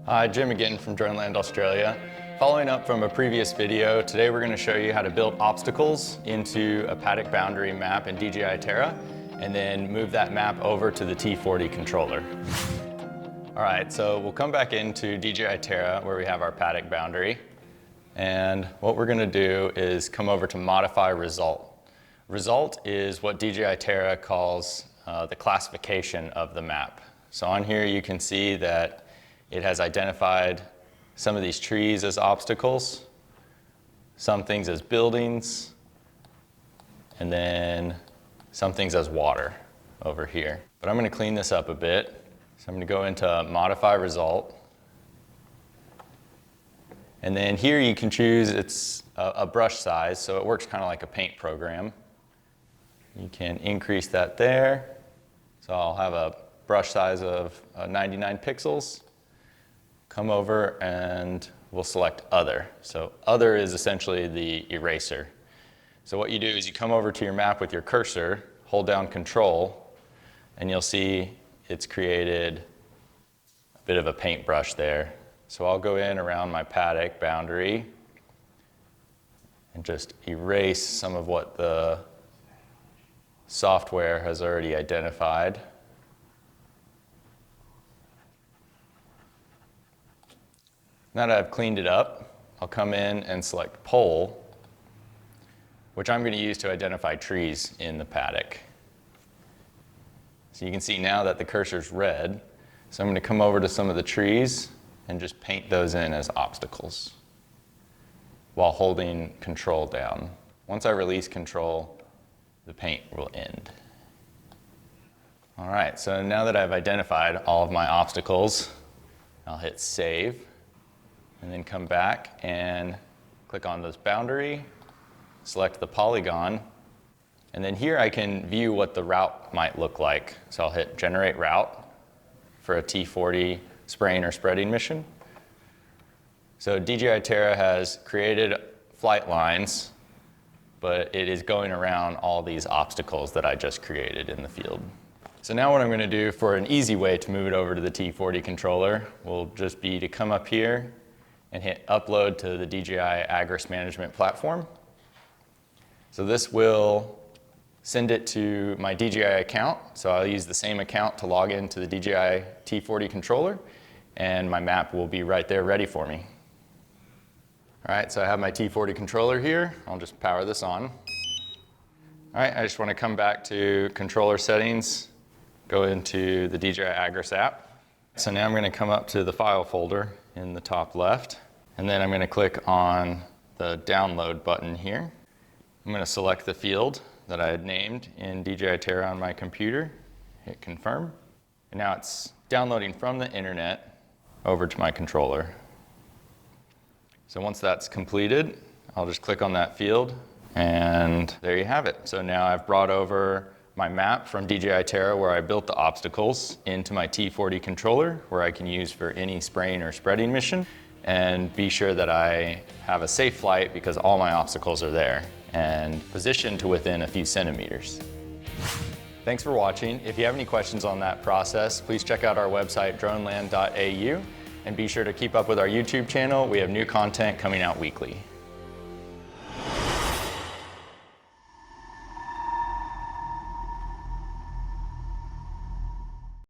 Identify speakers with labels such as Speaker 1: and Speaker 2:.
Speaker 1: Hi, Jim again from Droneland Australia. Following up from a previous video, today we're going to show you how to build obstacles into a paddock boundary map in DJI Terra and then move that map over to the T40 controller. All right, so we'll come back into DJI Terra where we have our paddock boundary. And what we're going to do is come over to Modify Result. Result is what DJI Terra calls the classification of the map. So on here you can see that it has identified some of these trees as obstacles, some things as buildings, and then some things as water over here. But I'm going to clean this up a bit. So I'm going to go into Modify Result. And then here you can choose it's a brush size, so it works kind of like a paint program. You can increase that there. So I'll have a brush size of 99 pixels. Come over and we'll select Other. So Other is essentially the eraser. So what you do is you come over to your map with your cursor, hold down Control, and you'll see it's created a bit of a paintbrush there. So I'll go in around my paddock boundary and just erase some of what the software has already identified. Now that I've cleaned it up, I'll come in and select Pole, which I'm going to use to identify trees in the paddock. So you can see now that the cursor's red. So I'm going to come over to some of the trees and just paint those in as obstacles while holding Control down. Once I release Control, the paint will end. All right, so now that I've identified all of my obstacles, I'll hit Save. And then come back and click on this boundary, select the polygon, and then here I can view what the route might look like. So I'll hit Generate Route for a T40 spraying or spreading mission. So DJI Terra has created flight lines, but it is going around all these obstacles that I just created in the field. So now what I'm going to do for an easy way to move it over to the T40 controller will just be to come up here and hit Upload to the DJI Agras management platform. So this will send it to my DJI account. So I'll use the same account to log into the DJI T40 controller, and my map will be right there ready for me. All right, so I have my T40 controller here. I'll just power this on. All right, I just want to come back to controller settings, go into the DJI Agras app. So now I'm going to come up to the file folder in the top left, and then I'm going to click on the download button here. I'm going to select the field that I had named in DJI Terra on my computer, hit confirm, and now it's downloading from the internet over to my controller. So once that's completed, I'll just click on that field, and there you have it. So now I've brought over my map from DJI Terra where I built the obstacles into my T40 controller where I can use for any spraying or spreading mission, and be sure that I have a safe flight because all my obstacles are there and positioned to within a few centimeters. Thanks for watching. If you have any questions on that process, please check out our website droneland.au and be sure to keep up with our YouTube channel. We have new content coming out weekly.